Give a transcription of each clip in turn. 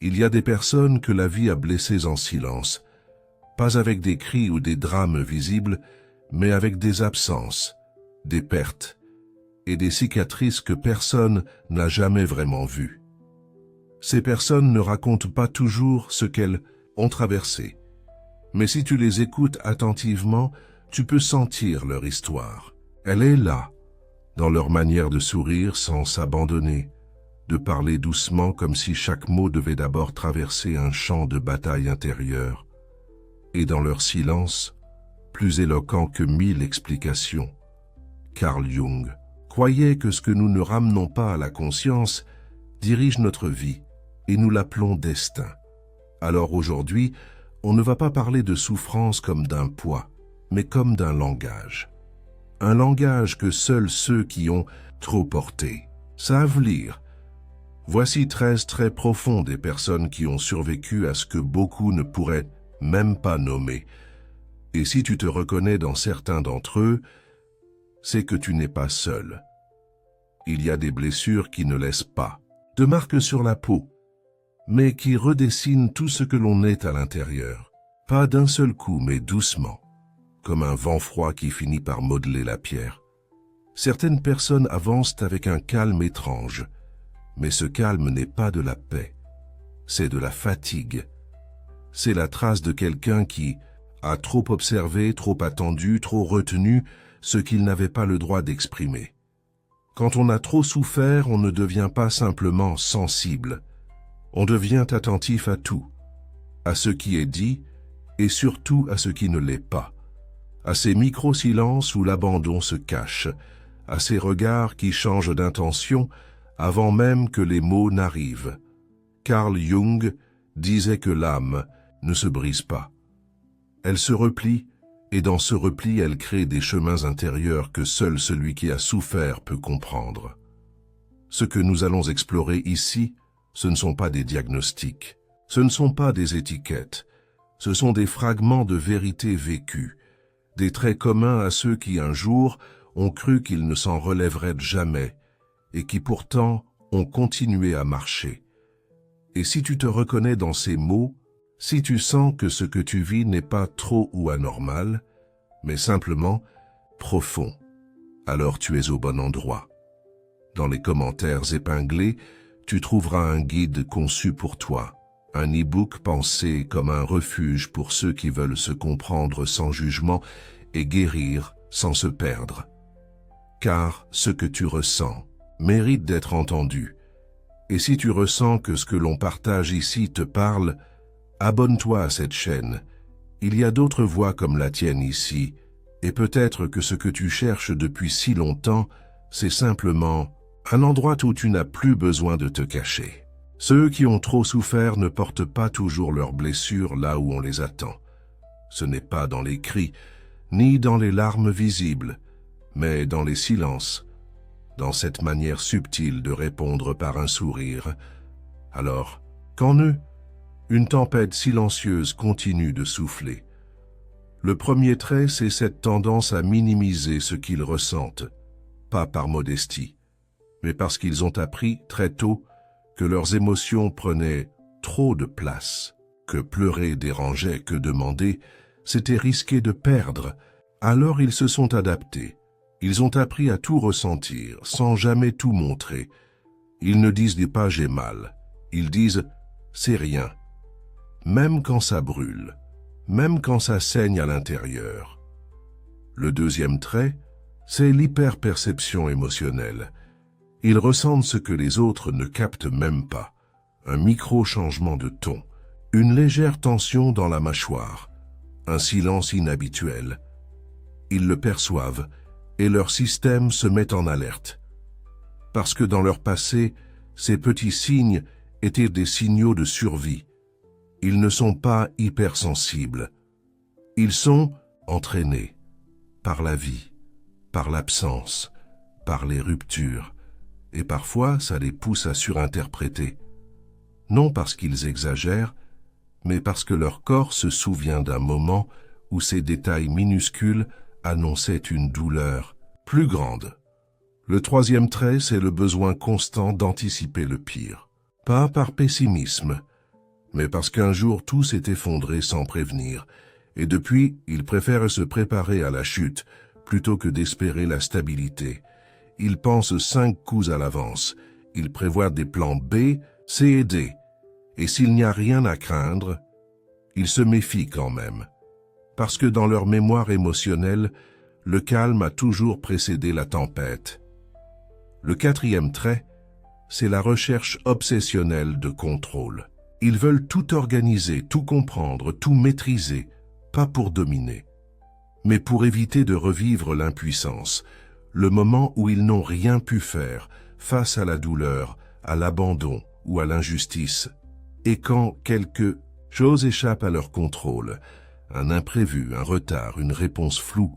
Il y a des personnes que la vie a blessées en silence, pas avec des cris ou des drames visibles, mais avec des absences, des pertes et des cicatrices que personne n'a jamais vraiment vues. Ces personnes ne racontent pas toujours ce qu'elles ont traversé, mais si tu les écoutes attentivement, tu peux sentir leur histoire. Elle est là, dans leur manière de sourire sans s'abandonner, de parler doucement comme si chaque mot devait d'abord traverser un champ de bataille intérieure, et dans leur silence, plus éloquent que 1000 explications. Carl Jung croyait que ce que nous ne ramenons pas à la conscience dirige notre vie, et nous l'appelons destin. Alors aujourd'hui, on ne va pas parler de souffrance comme d'un poids, mais comme d'un langage. Un langage que seuls ceux qui ont trop porté savent lire. Voici 13 traits profonds des personnes qui ont survécu à ce que beaucoup ne pourraient même pas nommer. Et si tu te reconnais dans certains d'entre eux, c'est que tu n'es pas seul. Il y a des blessures qui ne laissent pas de marques sur la peau, mais qui redessinent tout ce que l'on est à l'intérieur. Pas d'un seul coup, mais doucement, comme un vent froid qui finit par modeler la pierre. Certaines personnes avancent avec un calme étrange, mais ce calme n'est pas de la paix, c'est de la fatigue. C'est la trace de quelqu'un qui a trop observé, trop attendu, trop retenu ce qu'il n'avait pas le droit d'exprimer. Quand on a trop souffert, on ne devient pas simplement sensible. On devient attentif à tout, à ce qui est dit et surtout à ce qui ne l'est pas, à ces micro-silences où l'abandon se cache, à ces regards qui changent d'intention avant même que les mots n'arrivent. Carl Jung disait que l'âme ne se brise pas. Elle se replie, et dans ce repli, elle crée des chemins intérieurs que seul celui qui a souffert peut comprendre. Ce que nous allons explorer ici, ce ne sont pas des diagnostics, ce ne sont pas des étiquettes, ce sont des fragments de vérité vécue, des traits communs à ceux qui un jour ont cru qu'ils ne s'en relèveraient jamais, et qui pourtant ont continué à marcher. Et si tu te reconnais dans ces mots, si tu sens que ce que tu vis n'est pas trop ou anormal, mais simplement profond, alors tu es au bon endroit. Dans les commentaires épinglés, tu trouveras un guide conçu pour toi, un e-book pensé comme un refuge pour ceux qui veulent se comprendre sans jugement et guérir sans se perdre. Car ce que tu ressens mérite d'être entendu. Et si tu ressens que ce que l'on partage ici te parle, abonne-toi à cette chaîne. Il y a d'autres voix comme la tienne ici, et peut-être que ce que tu cherches depuis si longtemps, c'est simplement un endroit où tu n'as plus besoin de te cacher. Ceux qui ont trop souffert ne portent pas toujours leurs blessures là où on les attend. Ce n'est pas dans les cris, ni dans les larmes visibles, mais dans les silences, dans cette manière subtile de répondre par un sourire. Alors, qu'en eux, une tempête silencieuse continue de souffler. Le premier trait, c'est cette tendance à minimiser ce qu'ils ressentent, pas par modestie, mais parce qu'ils ont appris très tôt que leurs émotions prenaient trop de place, que pleurer dérangeait, que demander, c'était risquer de perdre. Alors ils se sont adaptés. Ils ont appris à tout ressentir, sans jamais tout montrer. Ils ne disent pas « j'ai mal », ils disent « c'est rien », même quand ça brûle, même quand ça saigne à l'intérieur. Le deuxième trait, c'est l'hyperperception émotionnelle. Ils ressentent ce que les autres ne captent même pas, un micro-changement de ton, une légère tension dans la mâchoire, un silence inhabituel. Ils le perçoivent et leur système se met en alerte. Parce que dans leur passé, ces petits signes étaient des signaux de survie. Ils ne sont pas hypersensibles. Ils sont entraînés par la vie, par l'absence, par les ruptures, et parfois ça les pousse à surinterpréter. Non parce qu'ils exagèrent, mais parce que leur corps se souvient d'un moment où ces détails minuscules annonçaient une douleur plus grande. Le troisième trait, c'est le besoin constant d'anticiper le pire. Pas par pessimisme, mais parce qu'un jour tout s'est effondré sans prévenir, et depuis, il préfère se préparer à la chute plutôt que d'espérer la stabilité. Il pense 5 coups à l'avance, il prévoit des plans B, C et D, et s'il n'y a rien à craindre, il se méfie quand même, parce que dans leur mémoire émotionnelle, le calme a toujours précédé la tempête. Le 4e trait, c'est la recherche obsessionnelle de contrôle. Ils veulent tout organiser, tout comprendre, tout maîtriser, pas pour dominer, mais pour éviter de revivre l'impuissance, le moment où ils n'ont rien pu faire face à la douleur, à l'abandon ou à l'injustice. Et quand quelque chose échappe à leur contrôle, un imprévu, un retard, une réponse floue,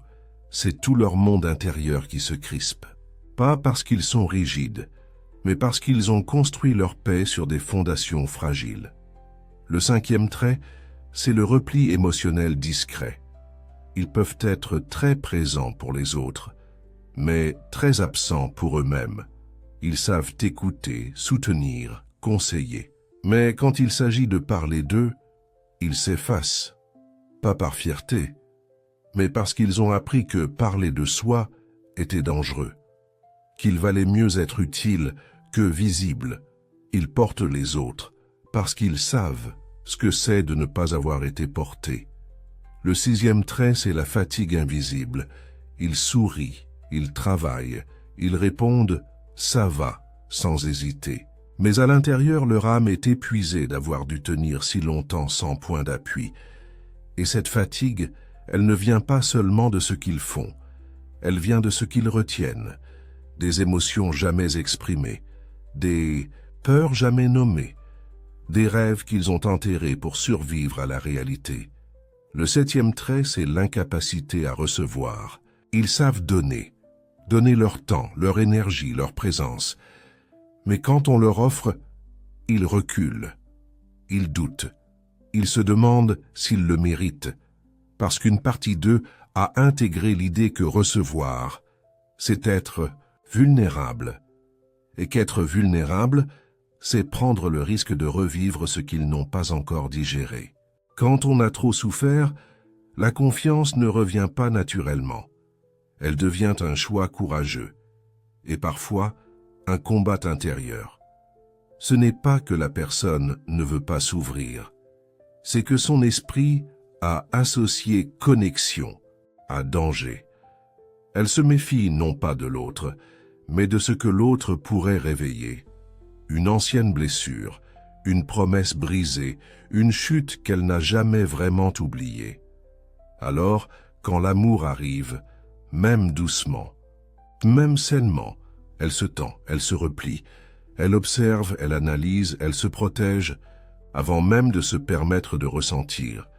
c'est tout leur monde intérieur qui se crispe. Pas parce qu'ils sont rigides, mais parce qu'ils ont construit leur paix sur des fondations fragiles. Le 5e trait, c'est le repli émotionnel discret. Ils peuvent être très présents pour les autres, mais très absents pour eux-mêmes. Ils savent écouter, soutenir, conseiller. Mais quand il s'agit de parler d'eux, ils s'effacent. Pas par fierté, mais parce qu'ils ont appris que parler de soi était dangereux, qu'il valait mieux être utile que visible. Ils portent les autres parce qu'ils savent ce que c'est de ne pas avoir été porté. Le 6e trait, c'est la fatigue invisible. Ils sourient, ils travaillent, ils répondent « ça va » sans hésiter. Mais à l'intérieur, leur âme est épuisée d'avoir dû tenir si longtemps sans point d'appui. Et cette fatigue, elle ne vient pas seulement de ce qu'ils font, elle vient de ce qu'ils retiennent, des émotions jamais exprimées, des peurs jamais nommées, des rêves qu'ils ont enterrés pour survivre à la réalité. Le 7e trait, c'est l'incapacité à recevoir. Ils savent donner leur temps, leur énergie, leur présence. Mais quand on leur offre, ils reculent, ils doutent, ils se demandent s'ils le méritent, parce qu'une partie d'eux a intégré l'idée que recevoir, c'est être vulnérable, et qu'être vulnérable, c'est prendre le risque de revivre ce qu'ils n'ont pas encore digéré. Quand on a trop souffert, la confiance ne revient pas naturellement. Elle devient un choix courageux, et parfois un combat intérieur. Ce n'est pas que la personne ne veut pas s'ouvrir, c'est que son esprit a associé connexion à danger. Elle se méfie non pas de l'autre, mais de ce que l'autre pourrait réveiller. Une ancienne blessure, une promesse brisée, une chute qu'elle n'a jamais vraiment oubliée. Alors, quand l'amour arrive, même doucement, même sainement, elle se tend, elle se replie, elle observe, elle analyse, elle se protège, avant même de se permettre de ressentir.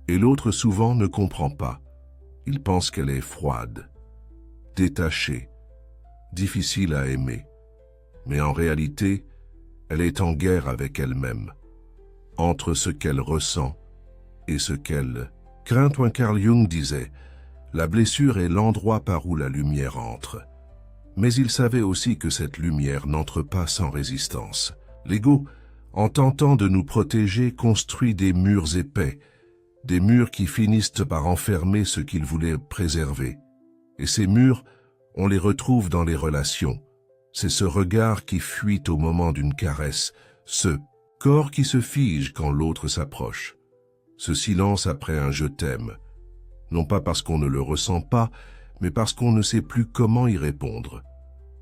Et l'autre souvent ne comprend pas. Il pense qu'elle est froide, détachée, difficile à aimer. Mais en réalité, elle est en guerre avec elle-même, entre ce qu'elle ressent et ce qu'elle craint. Carl Jung disait « La blessure est l'endroit par où la lumière entre ». Mais il savait aussi que cette lumière n'entre pas sans résistance. L'ego, en tentant de nous protéger, construit des murs épais, des murs qui finissent par enfermer ce qu'il voulait préserver. Et ces murs, on les retrouve dans les relations. C'est ce regard qui fuit au moment d'une caresse, ce corps qui se fige quand l'autre s'approche, ce silence après un « je t'aime », non pas parce qu'on ne le ressent pas, mais parce qu'on ne sait plus comment y répondre.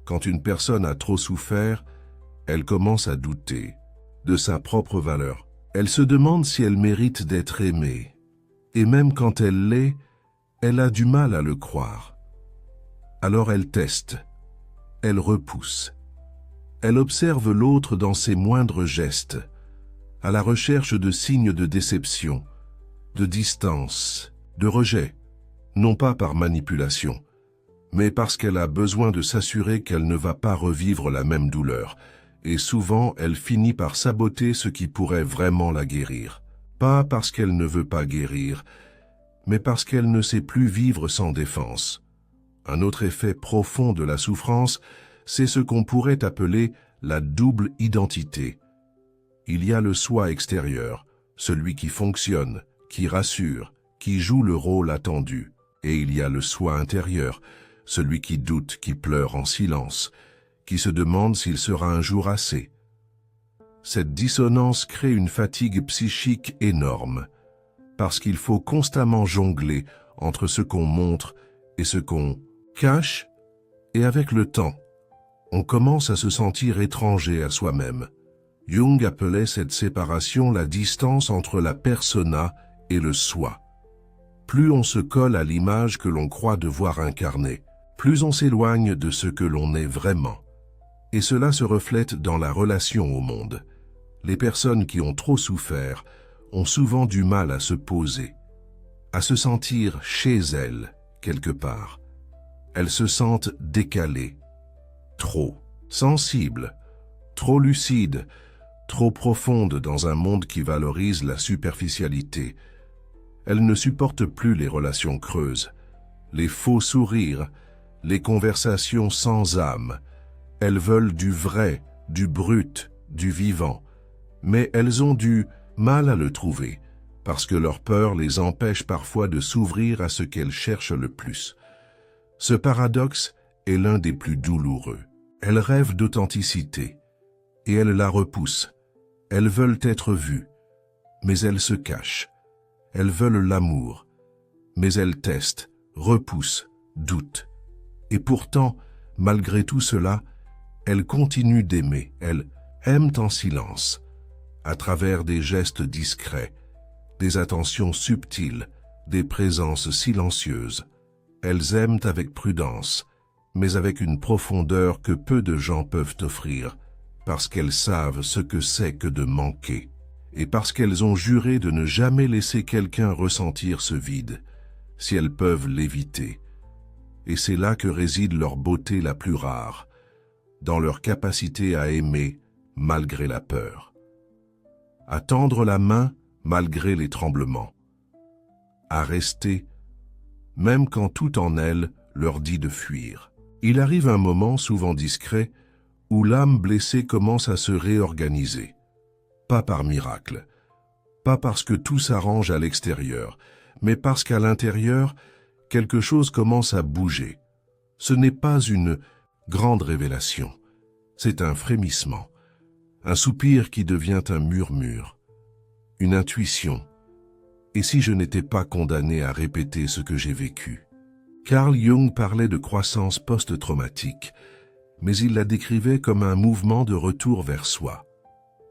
Quand une personne a trop souffert, elle commence à douter de sa propre valeur. Elle se demande si elle mérite d'être aimée. Et même quand elle l'est, elle a du mal à le croire. Alors elle teste, elle repousse. Elle observe l'autre dans ses moindres gestes, à la recherche de signes de déception, de distance, de rejet, non pas par manipulation, mais parce qu'elle a besoin de s'assurer qu'elle ne va pas revivre la même douleur, et souvent elle finit par saboter ce qui pourrait vraiment la guérir. Pas parce qu'elle ne veut pas guérir, mais parce qu'elle ne sait plus vivre sans défense. Un autre effet profond de la souffrance, c'est ce qu'on pourrait appeler la double identité. Il y a le soi extérieur, celui qui fonctionne, qui rassure, qui joue le rôle attendu. Et il y a le soi intérieur, celui qui doute, qui pleure en silence, qui se demande s'il sera un jour assez. Cette dissonance crée une fatigue psychique énorme, parce qu'il faut constamment jongler entre ce qu'on montre et ce qu'on cache, et avec le temps, on commence à se sentir étranger à soi-même. Jung appelait cette séparation la distance entre la persona et le soi. Plus on se colle à l'image que l'on croit devoir incarner, plus on s'éloigne de ce que l'on est vraiment. Et cela se reflète dans la relation au monde. Les personnes qui ont trop souffert ont souvent du mal à se poser, à se sentir chez elles, quelque part. Elles se sentent décalées, trop sensibles, trop lucides, trop profondes dans un monde qui valorise la superficialité. Elles ne supportent plus les relations creuses, les faux sourires, les conversations sans âme. Elles veulent du vrai, du brut, du vivant. Mais elles ont du mal à le trouver, parce que leur peur les empêche parfois de s'ouvrir à ce qu'elles cherchent le plus. Ce paradoxe est l'un des plus douloureux. Elles rêvent d'authenticité, et elles la repoussent. Elles veulent être vues, mais elles se cachent. Elles veulent l'amour, mais elles testent, repoussent, doutent. Et pourtant, malgré tout cela, elles continuent d'aimer, elles aiment en silence, à travers des gestes discrets, des attentions subtiles, des présences silencieuses. Elles aiment avec prudence, mais avec une profondeur que peu de gens peuvent offrir, parce qu'elles savent ce que c'est que de manquer, et parce qu'elles ont juré de ne jamais laisser quelqu'un ressentir ce vide, si elles peuvent l'éviter. Et c'est là que réside leur beauté la plus rare, dans leur capacité à aimer malgré la peur, à tendre la main malgré les tremblements, à rester même quand tout en elles leur dit de fuir. Il arrive un moment, souvent discret, où l'âme blessée commence à se réorganiser. Pas par miracle, pas parce que tout s'arrange à l'extérieur, mais parce qu'à l'intérieur, quelque chose commence à bouger. Ce n'est pas une grande révélation, c'est un frémissement, un soupir qui devient un murmure, une intuition. Et si je n'étais pas condamné à répéter ce que j'ai vécu? Carl Jung parlait de croissance post-traumatique, mais il la décrivait comme un mouvement de retour vers soi.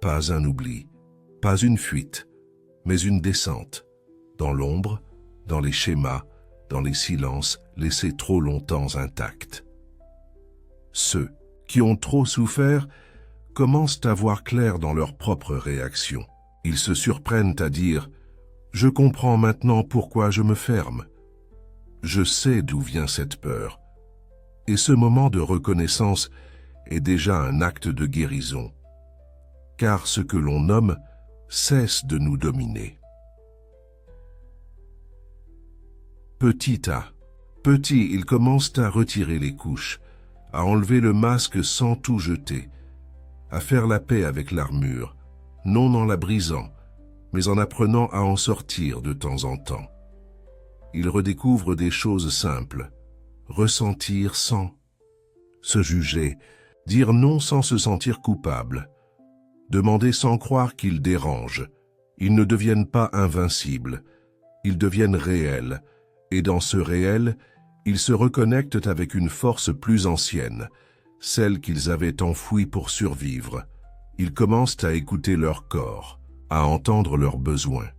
Pas un oubli, pas une fuite, mais une descente, dans l'ombre, dans les schémas, dans les silences laissés trop longtemps intacts. Ceux qui ont trop souffert commencent à voir clair dans leurs propres réactions. Ils se surprennent à dire « Je comprends maintenant pourquoi je me ferme. Je sais d'où vient cette peur. » Et ce moment de reconnaissance est déjà un acte de guérison, car ce que l'on nomme cesse de nous dominer. Petit à petit, ils commencent à retirer les couches, à enlever le masque sans tout jeter, à faire la paix avec l'armure, non en la brisant, mais en apprenant à en sortir de temps en temps. Ils redécouvrent des choses simples, ressentir sans se juger, dire non sans se sentir coupable, demander sans croire qu'ils dérangent. Ils ne deviennent pas invincibles, ils deviennent réels, et dans ce réel, ils se reconnectent avec une force plus ancienne, celle qu'ils avaient enfouie pour survivre. Ils commencent à écouter leur corps, à entendre leurs besoins,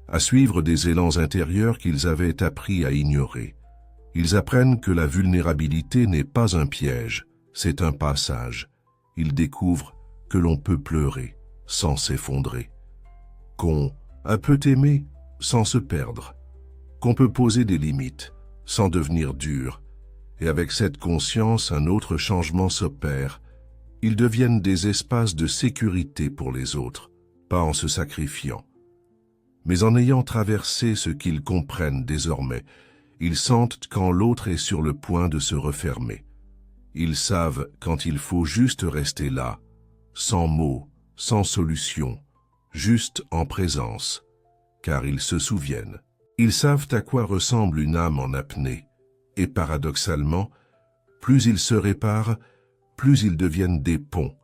à suivre des élans intérieurs qu'ils avaient appris à ignorer. Ils apprennent que la vulnérabilité n'est pas un piège, c'est un passage. Ils découvrent que l'on peut pleurer sans s'effondrer, qu'on peut aimer sans se perdre, qu'on peut poser des limites sans devenir dur. Et avec cette conscience, un autre changement s'opère. Ils deviennent des espaces de sécurité pour les autres, pas en se sacrifiant, mais en ayant traversé ce qu'ils comprennent désormais. Ils sentent quand l'autre est sur le point de se refermer. Ils savent quand il faut juste rester là, sans mots, sans solution, juste en présence, car ils se souviennent. Ils savent à quoi ressemble une âme en apnée, et paradoxalement, plus ils se réparent, plus ils deviennent des ponts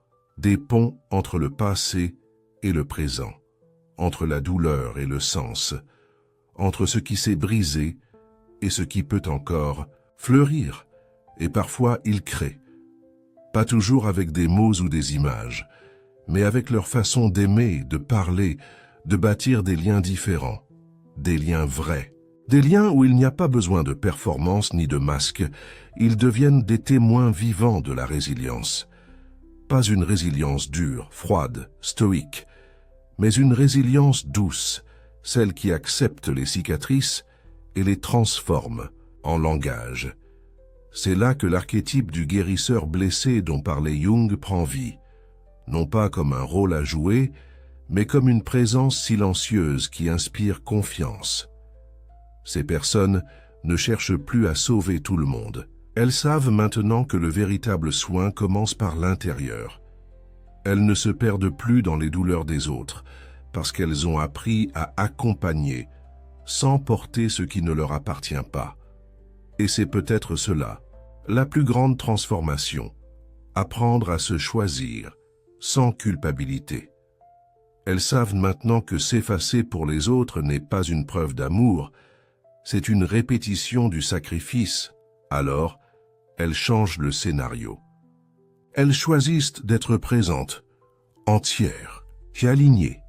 entre le passé et le présent, entre la douleur et le sens, entre ce qui s'est brisé et ce qui peut encore fleurir, et parfois ils créent, pas toujours avec des mots ou des images, mais avec leur façon d'aimer, de parler, de bâtir des liens différents, des liens vrais, des liens où il n'y a pas besoin de performance ni de masque, ils deviennent des témoins vivants de la résilience. Pas une résilience dure, froide, stoïque, mais une résilience douce, celle qui accepte les cicatrices et les transforme en langage. C'est là que l'archétype du guérisseur blessé dont parlait Jung prend vie, non pas comme un rôle à jouer, mais comme une présence silencieuse qui inspire confiance. Ces personnes ne cherchent plus à sauver tout le monde. Elles savent maintenant que le véritable soin commence par l'intérieur. Elles ne se perdent plus dans les douleurs des autres, parce qu'elles ont appris à accompagner, sans porter ce qui ne leur appartient pas. Et c'est peut-être cela, la plus grande transformation, apprendre à se choisir, sans culpabilité. Elles savent maintenant que s'effacer pour les autres n'est pas une preuve d'amour, c'est une répétition du sacrifice. Alors, elles changent le scénario. Elles choisissent d'être présentes, entières, et alignées.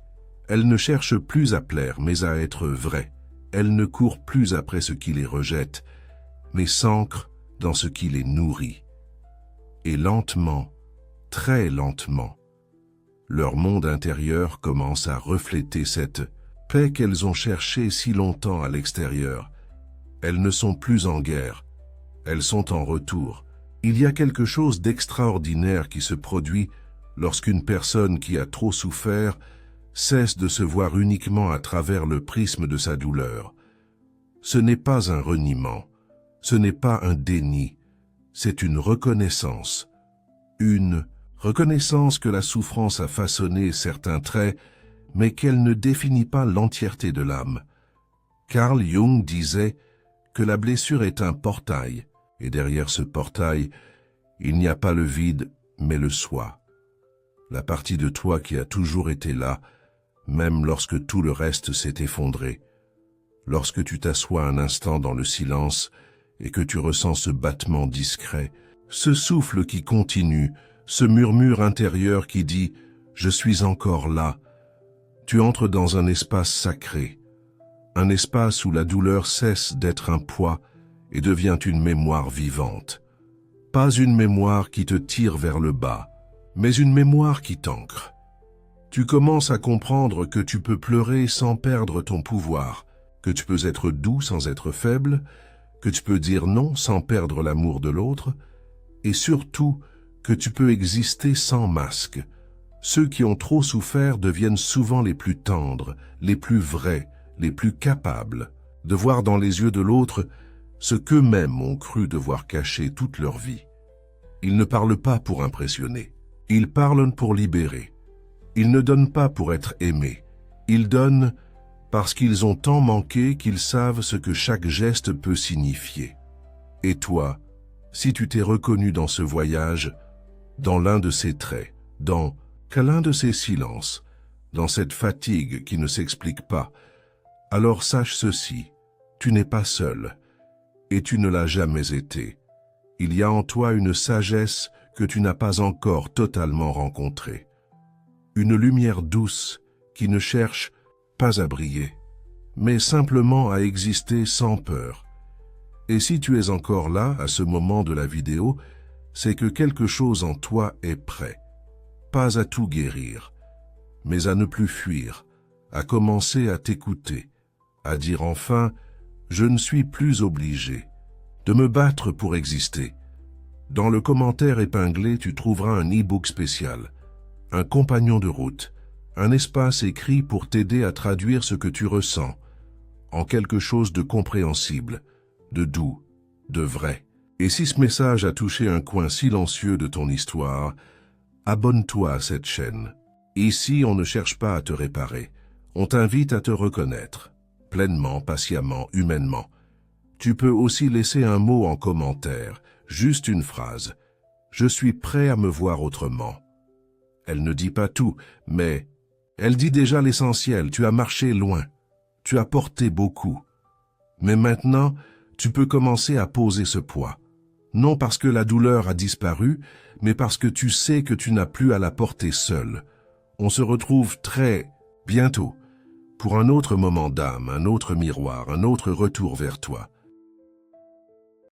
Elles ne cherchent plus à plaire, mais à être vraies. Elles ne courent plus après ce qui les rejette, mais s'ancrent dans ce qui les nourrit. Et lentement, très lentement, leur monde intérieur commence à refléter cette paix qu'elles ont cherchée si longtemps à l'extérieur. Elles ne sont plus en guerre, elles sont en retour. Il y a quelque chose d'extraordinaire qui se produit lorsqu'une personne qui a trop souffert cesse de se voir uniquement à travers le prisme de sa douleur. Ce n'est pas un reniement, ce n'est pas un déni, c'est une reconnaissance. Une reconnaissance que la souffrance a façonné certains traits, mais qu'elle ne définit pas l'entièreté de l'âme. Carl Jung disait que la blessure est un portail, et derrière ce portail, il n'y a pas le vide, mais le soi. La partie de toi qui a toujours été là, même lorsque tout le reste s'est effondré. Lorsque tu t'assois un instant dans le silence et que tu ressens ce battement discret, ce souffle qui continue, ce murmure intérieur qui dit « Je suis encore là », tu entres dans un espace sacré, un espace où la douleur cesse d'être un poids et devient une mémoire vivante. Pas une mémoire qui te tire vers le bas, mais une mémoire qui t'ancre. Tu commences à comprendre que tu peux pleurer sans perdre ton pouvoir, que tu peux être doux sans être faible, que tu peux dire non sans perdre l'amour de l'autre, et surtout que tu peux exister sans masque. Ceux qui ont trop souffert deviennent souvent les plus tendres, les plus vrais, les plus capables de voir dans les yeux de l'autre ce qu'eux-mêmes ont cru devoir cacher toute leur vie. Ils ne parlent pas pour impressionner, ils parlent pour libérer. Ils ne donnent pas pour être aimés, ils donnent parce qu'ils ont tant manqué qu'ils savent ce que chaque geste peut signifier. Et toi, si tu t'es reconnu dans ce voyage, dans l'un de ces traits, dans l'un de ces silences, dans cette fatigue qui ne s'explique pas, alors sache ceci, tu n'es pas seul, et tu ne l'as jamais été. Il y a en toi une sagesse que tu n'as pas encore totalement rencontrée. Une lumière douce qui ne cherche pas à briller, mais simplement à exister sans peur. Et si tu es encore là, à ce moment de la vidéo, c'est que quelque chose en toi est prêt. Pas à tout guérir, mais à ne plus fuir, à commencer à t'écouter, à dire enfin « Je ne suis plus obligé de me battre pour exister ». Dans le commentaire épinglé, tu trouveras un e-book spécial, un compagnon de route, un espace écrit pour t'aider à traduire ce que tu ressens en quelque chose de compréhensible, de doux, de vrai. Et si ce message a touché un coin silencieux de ton histoire, abonne-toi à cette chaîne. Ici, on ne cherche pas à te réparer. On t'invite à te reconnaître, pleinement, patiemment, humainement. Tu peux aussi laisser un mot en commentaire, juste une phrase. Je suis prêt à me voir autrement. Elle ne dit pas tout, mais elle dit déjà l'essentiel. Tu as marché loin. Tu as porté beaucoup. Mais maintenant, tu peux commencer à poser ce poids. Non parce que la douleur a disparu, mais parce que tu sais que tu n'as plus à la porter seule. On se retrouve très bientôt pour un autre moment d'âme, un autre miroir, un autre retour vers toi.